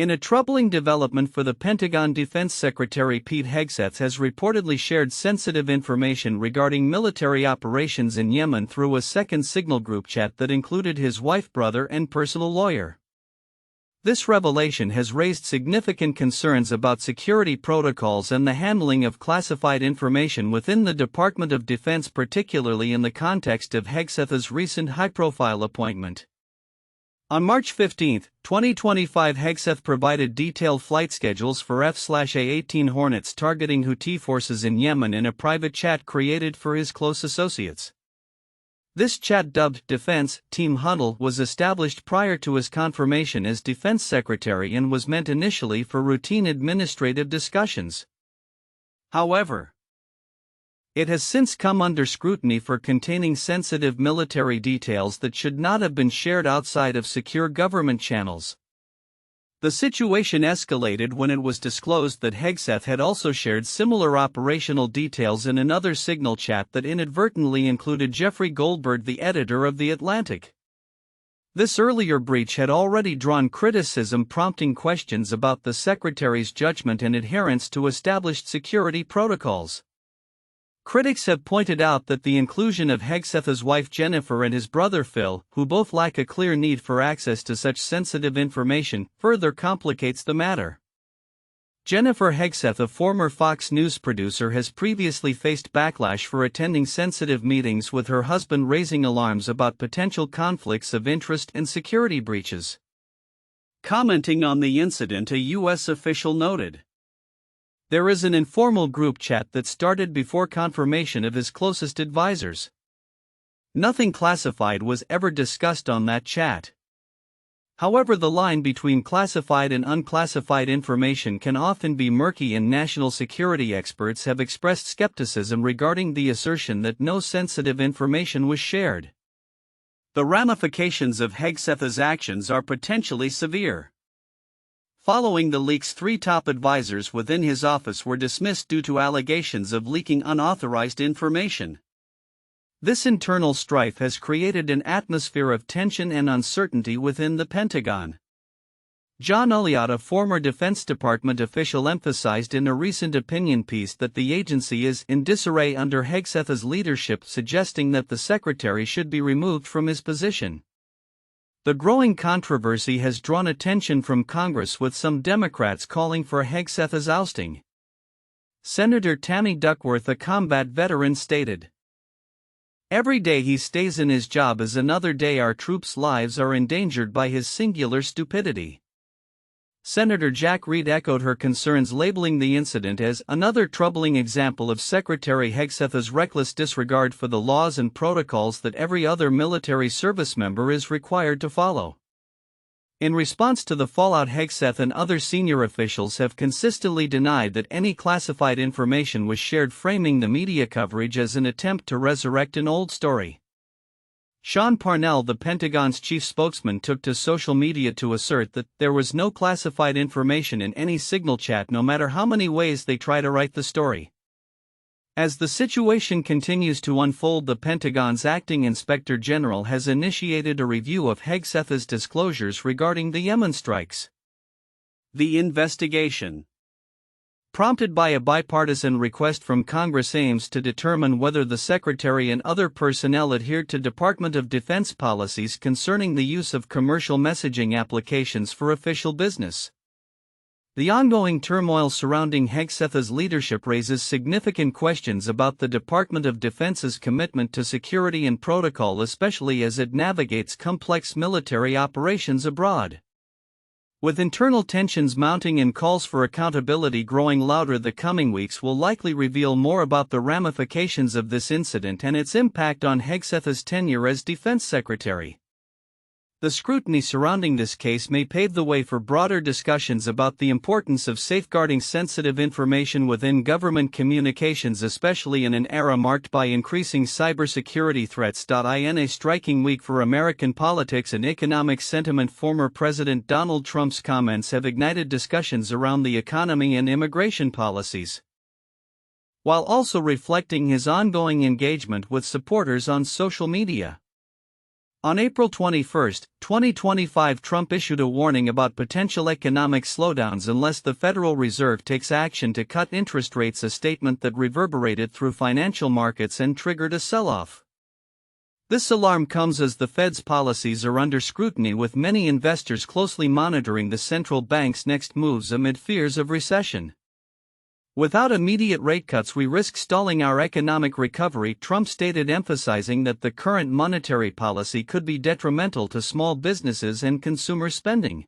In a troubling development for the Pentagon, Defense Secretary Pete Hegseth has reportedly shared sensitive information regarding military operations in Yemen through a second Signal group chat that included his wife, brother, and personal lawyer. This revelation has raised significant concerns about security protocols and the handling of classified information within the Department of Defense, particularly in the context of Hegseth's recent high-profile appointment. On March 15, 2025, Hegseth provided detailed flight schedules for F/A-18 Hornets targeting Houthi forces in Yemen in a private chat created for his close associates. This chat, dubbed Defense Team Huddle, was established prior to his confirmation as Defense Secretary and was meant initially for routine administrative discussions. However, it has since come under scrutiny for containing sensitive military details that should not have been shared outside of secure government channels. The situation escalated when it was disclosed that Hegseth had also shared similar operational details in another Signal chat that inadvertently included Jeffrey Goldberg, the editor of The Atlantic. This earlier breach had already drawn criticism, prompting questions about the Secretary's judgment and adherence to established security protocols. Critics have pointed out that the inclusion of Hegseth's wife Jennifer and his brother Phil, who both lack a clear need for access to such sensitive information, further complicates the matter. Jennifer Hegseth, a former Fox News producer, has previously faced backlash for attending sensitive meetings with her husband, raising alarms about potential conflicts of interest and security breaches. Commenting on the incident, a U.S. official noted, "There is an informal group chat that started before confirmation of his closest advisors. Nothing classified was ever discussed on that chat." However, the line between classified and unclassified information can often be murky, and national security experts have expressed skepticism regarding the assertion that no sensitive information was shared. The ramifications of Hegseth's actions are potentially severe. Following the leaks, 3 top advisors within his office were dismissed due to allegations of leaking unauthorized information. This internal strife has created an atmosphere of tension and uncertainty within the Pentagon. John Elliott, a former Defense Department official, emphasized in a recent opinion piece that the agency is in disarray under Hegseth's leadership, suggesting that the secretary should be removed from his position. The growing controversy has drawn attention from Congress, with some Democrats calling for Hegseth's ousting. Senator Tammy Duckworth, a combat veteran, stated, "Every day he stays in his job is another day our troops' lives are endangered by his singular stupidity." Senator Jack Reed echoed her concerns, labeling the incident as another troubling example of Secretary Hegseth's reckless disregard for the laws and protocols that every other military service member is required to follow. In response to the fallout, Hegseth and other senior officials have consistently denied that any classified information was shared, framing the media coverage as an attempt to resurrect an old story. Sean Parnell, the Pentagon's chief spokesman, took to social media to assert that there was no classified information in any Signal chat, no matter how many ways they try to write the story. As the situation continues to unfold, the Pentagon's acting inspector general has initiated a review of Hegseth's disclosures regarding the Yemen strikes. The investigation, prompted by a bipartisan request from Congress, aims to determine whether the Secretary and other personnel adhered to Department of Defense policies concerning the use of commercial messaging applications for official business. The ongoing turmoil surrounding Hegseth's leadership raises significant questions about the Department of Defense's commitment to security and protocol, especially as it navigates complex military operations abroad. With internal tensions mounting and calls for accountability growing louder, the coming weeks will likely reveal more about the ramifications of this incident and its impact on Hegseth's tenure as Defense Secretary. The scrutiny surrounding this case may pave the way for broader discussions about the importance of safeguarding sensitive information within government communications, especially in an era marked by increasing cybersecurity threats. In a striking week for American politics and economic sentiment, former President Donald Trump's comments have ignited discussions around the economy and immigration policies, while also reflecting his ongoing engagement with supporters on social media. On April 21, 2025, Trump issued a warning about potential economic slowdowns unless the Federal Reserve takes action to cut interest rates, a statement that reverberated through financial markets and triggered a sell-off. This alarm comes as the Fed's policies are under scrutiny, with many investors closely monitoring the central bank's next moves amid fears of recession. "Without immediate rate cuts, we risk stalling our economic recovery," Trump stated, emphasizing that the current monetary policy could be detrimental to small businesses and consumer spending.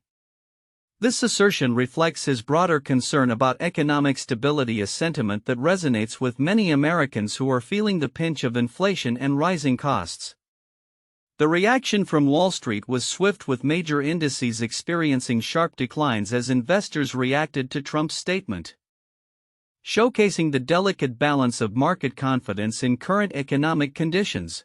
This assertion reflects his broader concern about economic stability, a sentiment that resonates with many Americans who are feeling the pinch of inflation and rising costs. The reaction from Wall Street was swift, with major indices experiencing sharp declines as investors reacted to Trump's statement, showcasing the delicate balance of market confidence in current economic conditions.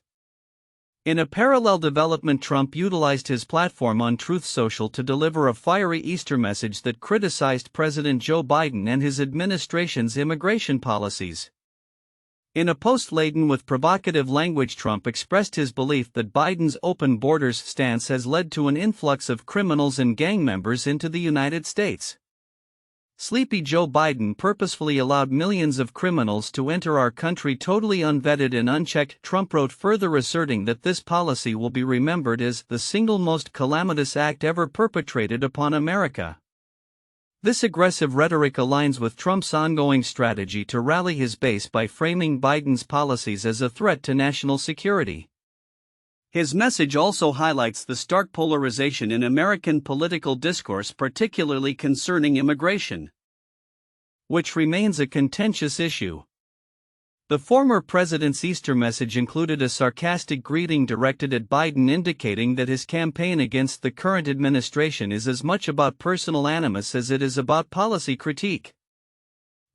In a parallel development, Trump utilized his platform on Truth Social to deliver a fiery Easter message that criticized President Joe Biden and his administration's immigration policies. In a post laden with provocative language, Trump expressed his belief that Biden's open borders stance has led to an influx of criminals and gang members into the United States. "Sleepy Joe Biden purposefully allowed millions of criminals to enter our country totally unvetted and unchecked," Trump wrote, further asserting that this policy will be remembered as the single most calamitous act ever perpetrated upon America. This aggressive rhetoric aligns with Trump's ongoing strategy to rally his base by framing Biden's policies as a threat to national security. His message also highlights the stark polarization in American political discourse, particularly concerning immigration, which remains a contentious issue. The former president's Easter message included a sarcastic greeting directed at Biden, indicating that his campaign against the current administration is as much about personal animus as it is about policy critique.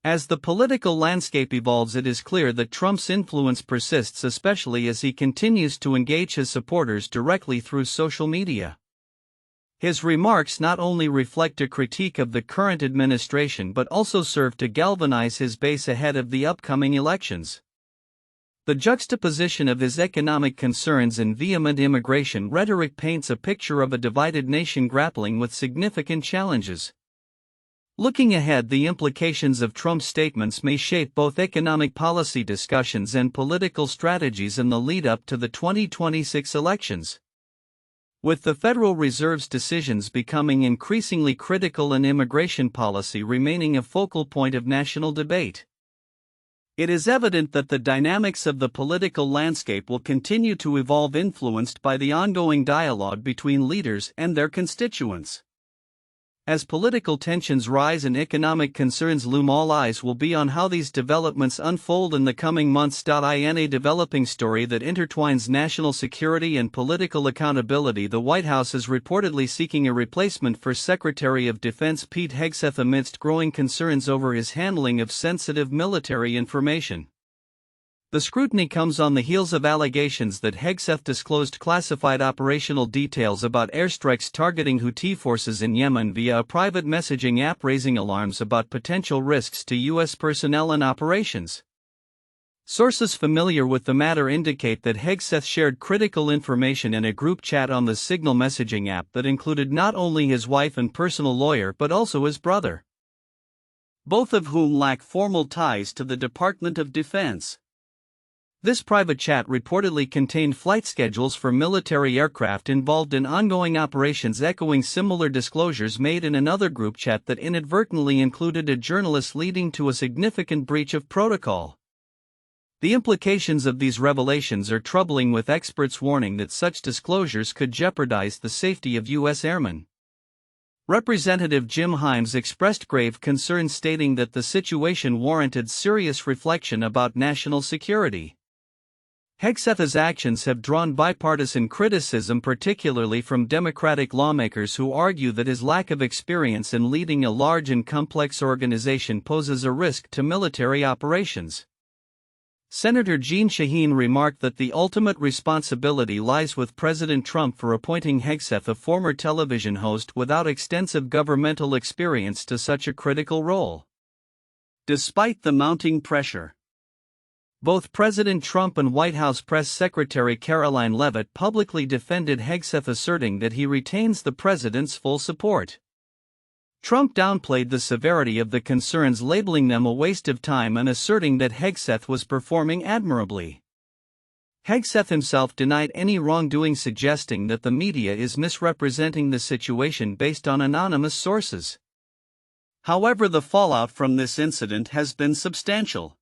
As the political landscape evolves, it is clear that Trump's influence persists, especially as he continues to engage his supporters directly through social media. His remarks not only reflect a critique of the current administration but also serve to galvanize his base ahead of the upcoming elections. The juxtaposition of his economic concerns and vehement immigration rhetoric paints a picture of a divided nation grappling with significant challenges. Looking ahead, the implications of Trump's statements may shape both economic policy discussions and political strategies in the lead-up to the 2026 elections. With the Federal Reserve's decisions becoming increasingly critical and immigration policy remaining a focal point of national debate, it is evident that the dynamics of the political landscape will continue to evolve, influenced by the ongoing dialogue between leaders and their constituents. As political tensions rise and economic concerns loom, all eyes will be on how these developments unfold in the coming months. In a developing story that intertwines national security and political accountability, the White House is reportedly seeking a replacement for Secretary of Defense Pete Hegseth amidst growing concerns over his handling of sensitive military information. The scrutiny comes on the heels of allegations that Hegseth disclosed classified operational details about airstrikes targeting Houthi forces in Yemen via a private messaging app, raising alarms about potential risks to U.S. personnel and operations. Sources familiar with the matter indicate that Hegseth shared critical information in a group chat on the Signal messaging app that included not only his wife and personal lawyer but also his brother, both of whom lack formal ties to the Department of Defense. This private chat reportedly contained flight schedules for military aircraft involved in ongoing operations, echoing similar disclosures made in another group chat that inadvertently included a journalist, leading to a significant breach of protocol. The implications of these revelations are troubling, with experts warning that such disclosures could jeopardize the safety of U.S. airmen. Representative Jim Himes expressed grave concern, stating that the situation warranted serious reflection about national security. Hegseth's actions have drawn bipartisan criticism, particularly from Democratic lawmakers who argue that his lack of experience in leading a large and complex organization poses a risk to military operations. Senator Jeanne Shaheen remarked that the ultimate responsibility lies with President Trump for appointing Hegseth, a former television host without extensive governmental experience, to such a critical role. Despite the mounting pressure, Both President Trump and White House Press Secretary Caroline Leavitt publicly defended Hegseth, asserting that he retains the president's full support. Trump downplayed the severity of the concerns, labeling them a waste of time and asserting that Hegseth was performing admirably. Hegseth himself denied any wrongdoing, suggesting that the media is misrepresenting the situation based on anonymous sources. However, the fallout from this incident has been substantial.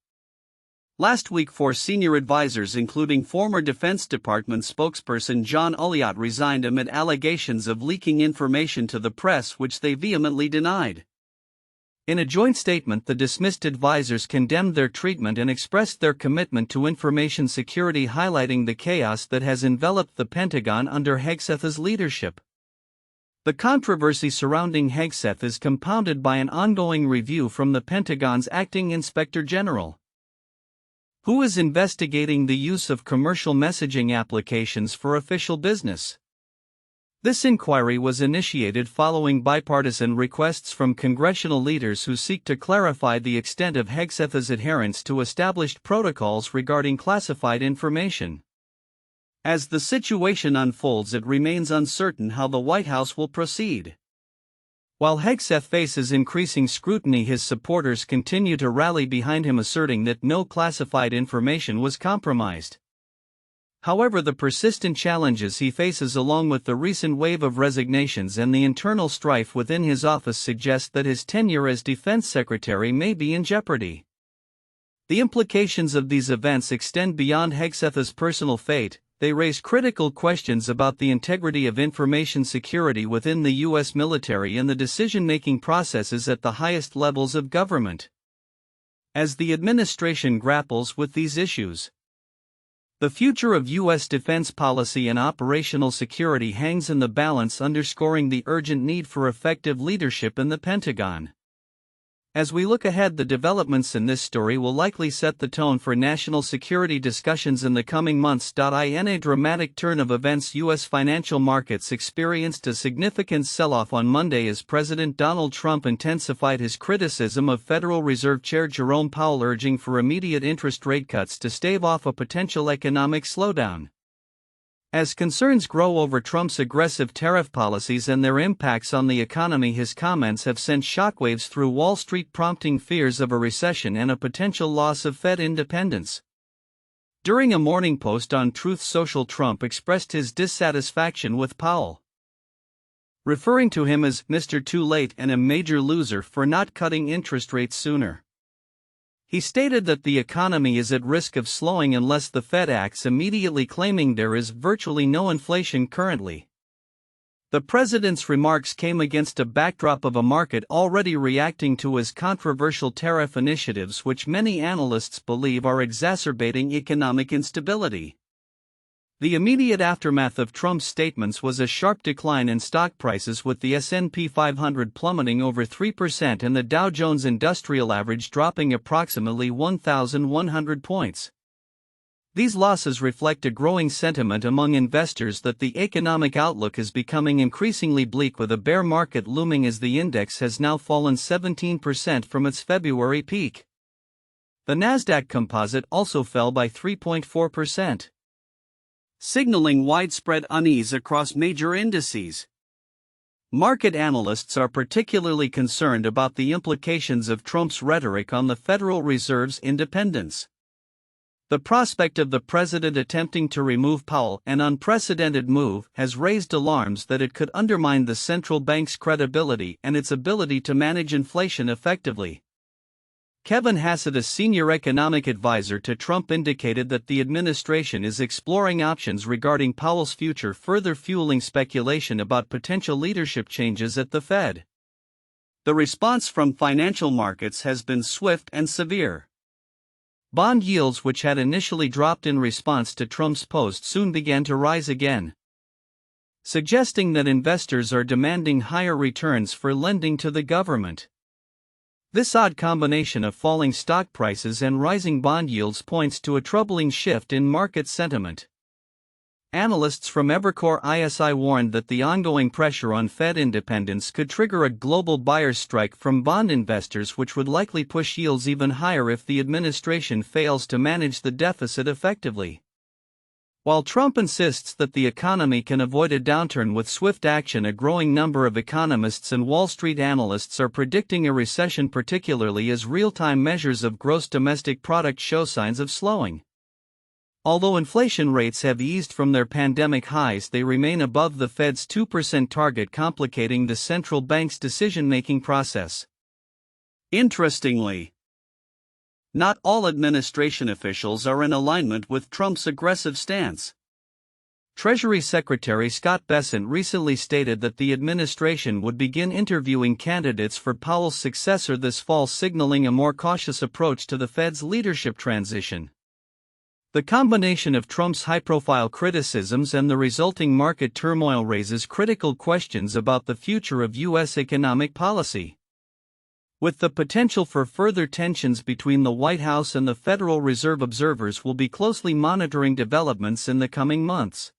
Last week, 4 senior advisors, including former Defense Department spokesperson John Ulliott, resigned amid allegations of leaking information to the press, which they vehemently denied. In a joint statement, the dismissed advisors condemned their treatment and expressed their commitment to information security, highlighting the chaos that has enveloped the Pentagon under Hegseth's leadership. The controversy surrounding Hegseth is compounded by an ongoing review from the Pentagon's acting inspector general, who is investigating the use of commercial messaging applications for official business. This inquiry was initiated following bipartisan requests from congressional leaders who seek to clarify the extent of Hegseth's adherence to established protocols regarding classified information. As the situation unfolds, it remains uncertain how the White House will proceed. While Hegseth faces increasing scrutiny, his supporters continue to rally behind him, asserting that no classified information was compromised. However, the persistent challenges he faces, along with the recent wave of resignations and the internal strife within his office, suggest that his tenure as Defense Secretary may be in jeopardy. The implications of these events extend beyond Hegseth's personal fate. They raise critical questions about the integrity of information security within the U.S. military and the decision-making processes at the highest levels of government. As the administration grapples with these issues, the future of U.S. defense policy and operational security hangs in the balance, underscoring the urgent need for effective leadership in the Pentagon. As we look ahead, the developments in this story will likely set the tone for national security discussions in the coming months. In a dramatic turn of events, U.S. financial markets experienced a significant sell-off on Monday as President Donald Trump intensified his criticism of Federal Reserve Chair Jerome Powell, urging for immediate interest rate cuts to stave off a potential economic slowdown. As concerns grow over Trump's aggressive tariff policies and their impacts on the economy, his comments have sent shockwaves through Wall Street, prompting fears of a recession and a potential loss of Fed independence. During a morning post on Truth Social, Trump expressed his dissatisfaction with Powell, referring to him as Mr. Too Late and a major loser for not cutting interest rates sooner. He stated that the economy is at risk of slowing unless the Fed acts immediately, claiming there is virtually no inflation currently. The president's remarks came against a backdrop of a market already reacting to his controversial tariff initiatives, which many analysts believe are exacerbating economic instability. The immediate aftermath of Trump's statements was a sharp decline in stock prices, with the S&P 500 plummeting over 3% and the Dow Jones Industrial Average dropping approximately 1,100 points. These losses reflect a growing sentiment among investors that the economic outlook is becoming increasingly bleak, with a bear market looming as the index has now fallen 17% from its February peak. The Nasdaq Composite also fell by 3.4%. Signaling widespread unease across major indices. Market analysts are particularly concerned about the implications of Trump's rhetoric on the Federal Reserve's independence. The prospect of the president attempting to remove Powell, an unprecedented move, has raised alarms that it could undermine the central bank's credibility and its ability to manage inflation effectively. Kevin Hassett, a senior economic advisor to Trump, indicated that the administration is exploring options regarding Powell's future, further fueling speculation about potential leadership changes at the Fed. The response from financial markets has been swift and severe. Bond yields, which had initially dropped in response to Trump's post, soon began to rise again, suggesting that investors are demanding higher returns for lending to the government. This odd combination of falling stock prices and rising bond yields points to a troubling shift in market sentiment. Analysts from Evercore ISI warned that the ongoing pressure on Fed independence could trigger a global buyer's strike from bond investors, which would likely push yields even higher if the administration fails to manage the deficit effectively. While Trump insists that the economy can avoid a downturn with swift action, a growing number of economists and Wall Street analysts are predicting a recession, particularly as real-time measures of gross domestic product show signs of slowing. Although inflation rates have eased from their pandemic highs, they remain above the Fed's 2% target, complicating the central bank's decision-making process. Interestingly, not all administration officials are in alignment with Trump's aggressive stance. Treasury Secretary Scott Bessent recently stated that the administration would begin interviewing candidates for Powell's successor this fall, signaling a more cautious approach to the Fed's leadership transition. The combination of Trump's high-profile criticisms and the resulting market turmoil raises critical questions about the future of U.S. economic policy. With the potential for further tensions between the White House and the Federal Reserve, observers will be closely monitoring developments in the coming months.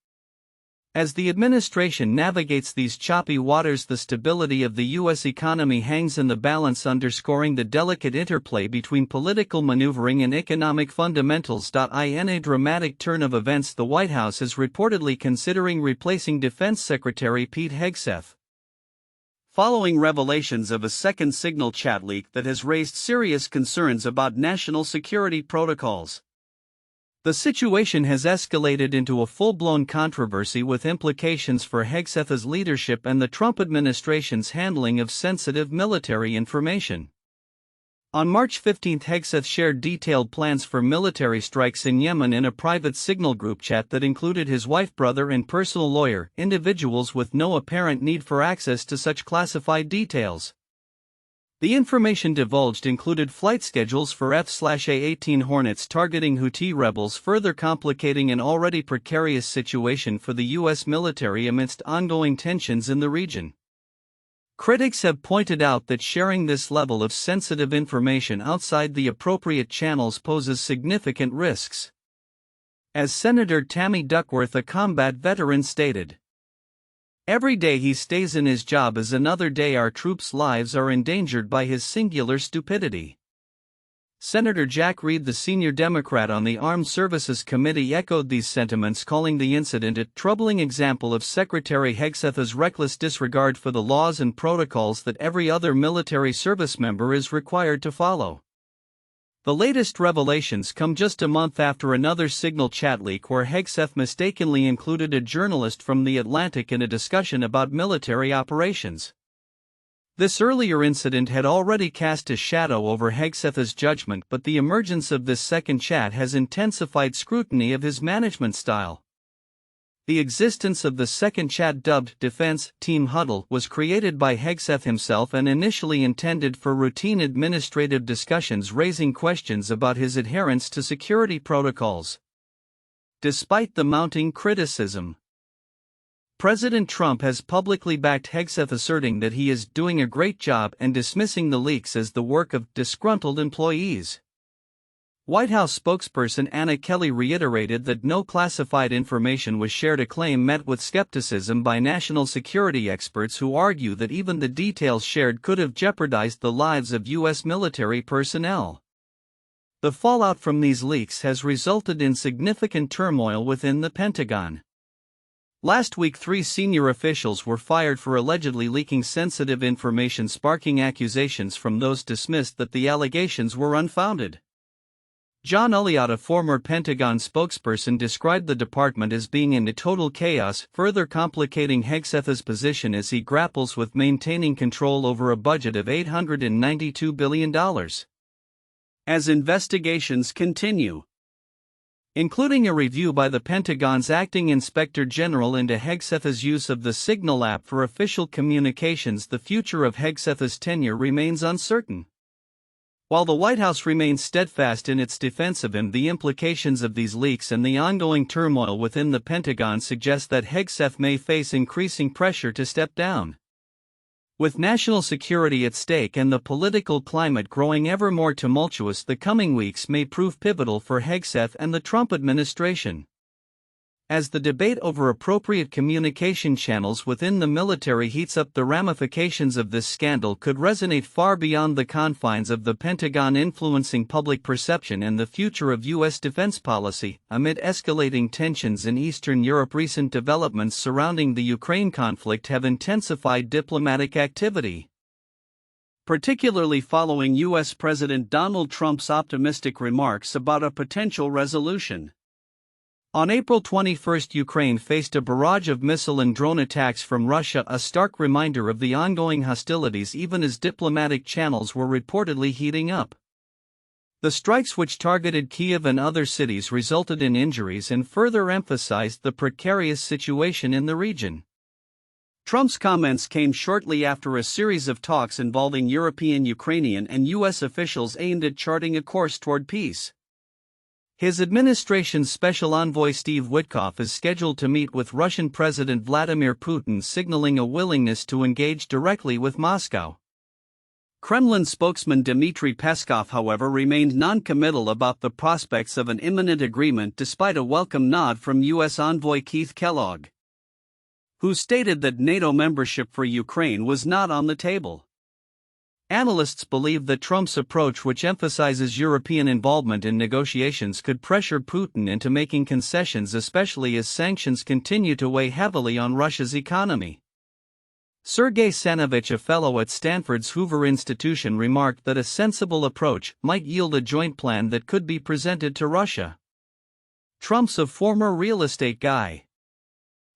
As the administration navigates these choppy waters, the stability of the U.S. economy hangs in the balance, underscoring the delicate interplay between political maneuvering and economic fundamentals. In a dramatic turn of events, the White House is reportedly considering replacing Defense Secretary Pete Hegseth, following revelations of a second Signal chat leak that has raised serious concerns about national security protocols. The situation has escalated into a full-blown controversy with implications for Hegseth's leadership and the Trump administration's handling of sensitive military information. On March 15, Hegseth shared detailed plans for military strikes in Yemen in a private Signal group chat that included his wife, brother, and personal lawyer, individuals with no apparent need for access to such classified details. The information divulged included flight schedules for F/A-18 Hornets targeting Houthi rebels, further complicating an already precarious situation for the U.S. military amidst ongoing tensions in the region. Critics have pointed out that sharing this level of sensitive information outside the appropriate channels poses significant risks. As Senator Tammy Duckworth, a combat veteran, stated, "Every day he stays in his job is another day our troops' lives are endangered by his singular stupidity." Senator Jack Reed, the senior Democrat on the Armed Services Committee, echoed these sentiments, calling the incident a troubling example of Secretary Hegseth's reckless disregard for the laws and protocols that every other military service member is required to follow. The latest revelations come just a month after another Signal chat leak where Hegseth mistakenly included a journalist from The Atlantic in a discussion about military operations. This earlier incident had already cast a shadow over Hegseth's judgment, but the emergence of this second chat has intensified scrutiny of his management style. The existence of the second chat, dubbed Defense Team Huddle, was created by Hegseth himself and initially intended for routine administrative discussions, raising questions about his adherence to security protocols. Despite the mounting criticism, President Trump has publicly backed Hegseth, asserting that he is doing a great job and dismissing the leaks as the work of disgruntled employees. White House spokesperson Anna Kelly reiterated that no classified information was shared, a claim met with skepticism by national security experts who argue that even the details shared could have jeopardized the lives of U.S. military personnel. The fallout from these leaks has resulted in significant turmoil within the Pentagon. Last week, 3 senior officials were fired for allegedly leaking sensitive information, sparking accusations from those dismissed that the allegations were unfounded. John Ulliott, a former Pentagon spokesperson, described the department as being in total chaos, further complicating Hegseth's position as he grapples with maintaining control over a budget of $892 billion. As investigations continue, including a review by the Pentagon's acting inspector general into Hegseth's use of the Signal app for official communications, the future of Hegseth's tenure remains uncertain. While the White House remains steadfast in its defense of him, the implications of these leaks and the ongoing turmoil within the Pentagon suggest that Hegseth may face increasing pressure to step down. With national security at stake and the political climate growing ever more tumultuous, the coming weeks may prove pivotal for Hegseth and the Trump administration. As the debate over appropriate communication channels within the military heats up, the ramifications of this scandal could resonate far beyond the confines of the Pentagon, influencing public perception and the future of U.S. defense policy. Amid escalating tensions in Eastern Europe, recent developments surrounding the Ukraine conflict have intensified diplomatic activity, particularly following U.S. President Donald Trump's optimistic remarks about a potential resolution. On April 21, Ukraine faced a barrage of missile and drone attacks from Russia, a stark reminder of the ongoing hostilities even as diplomatic channels were reportedly heating up. The strikes, which targeted Kyiv and other cities, resulted in injuries and further emphasized the precarious situation in the region. Trump's comments came shortly after a series of talks involving European, Ukrainian, and U.S. officials aimed at charting a course toward peace. His administration's special envoy Steve Witkoff is scheduled to meet with Russian President Vladimir Putin, signaling a willingness to engage directly with Moscow. Kremlin spokesman Dmitry Peskov, however, remained non-committal about the prospects of an imminent agreement, despite a welcome nod from U.S. envoy Keith Kellogg, who stated that NATO membership for Ukraine was not on the table. Analysts believe that Trump's approach, which emphasizes European involvement in negotiations, could pressure Putin into making concessions, especially as sanctions continue to weigh heavily on Russia's economy. Sergei Sanovich, a fellow at Stanford's Hoover Institution, remarked that a sensible approach might yield a joint plan that could be presented to Russia. Trump's a former real estate guy.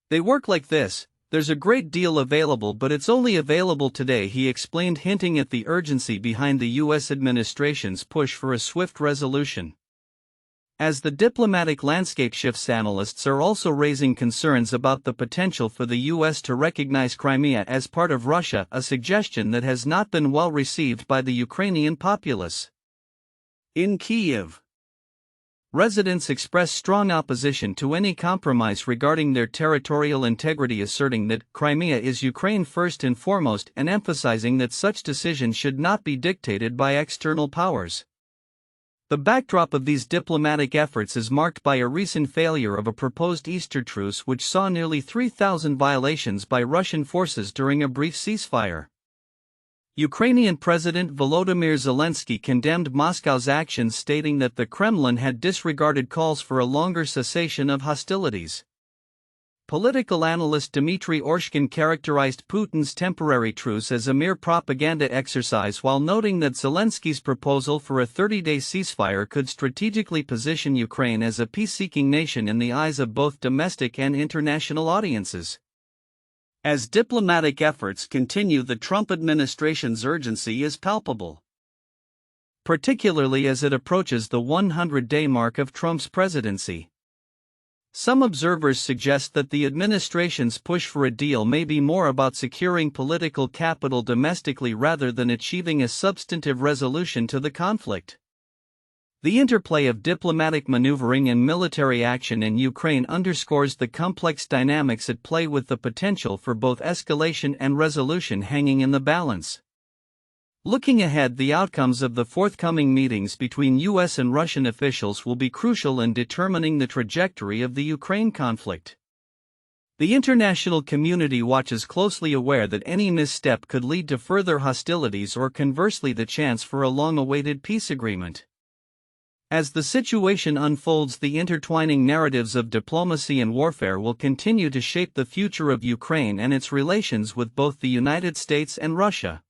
"They work like this: there's a great deal available, but it's only available today," he explained, hinting at the urgency behind the U.S. administration's push for a swift resolution. As the diplomatic landscape shifts, analysts are also raising concerns about the potential for the U.S. to recognize Crimea as part of Russia, a suggestion that has not been well received by the Ukrainian populace. In Kyiv, residents express strong opposition to any compromise regarding their territorial integrity, asserting that Crimea is Ukraine first and foremost, and emphasizing that such decisions should not be dictated by external powers. The backdrop of these diplomatic efforts is marked by a recent failure of a proposed Easter truce, which saw nearly 3,000 violations by Russian forces during a brief ceasefire. Ukrainian President Volodymyr Zelensky condemned Moscow's actions, stating that the Kremlin had disregarded calls for a longer cessation of hostilities. Political analyst Dmitry Orshkin characterized Putin's temporary truce as a mere propaganda exercise, while noting that Zelensky's proposal for a 30-day ceasefire could strategically position Ukraine as a peace-seeking nation in the eyes of both domestic and international audiences. As diplomatic efforts continue, the Trump administration's urgency is palpable, particularly as it approaches the 100-day mark of Trump's presidency. Some observers suggest that the administration's push for a deal may be more about securing political capital domestically rather than achieving a substantive resolution to the conflict. The interplay of diplomatic maneuvering and military action in Ukraine underscores the complex dynamics at play, with the potential for both escalation and resolution hanging in the balance. Looking ahead, the outcomes of the forthcoming meetings between U.S. and Russian officials will be crucial in determining the trajectory of the Ukraine conflict. The international community watches closely, aware that any misstep could lead to further hostilities or, conversely, the chance for a long-awaited peace agreement. As the situation unfolds, the intertwining narratives of diplomacy and warfare will continue to shape the future of Ukraine and its relations with both the United States and Russia.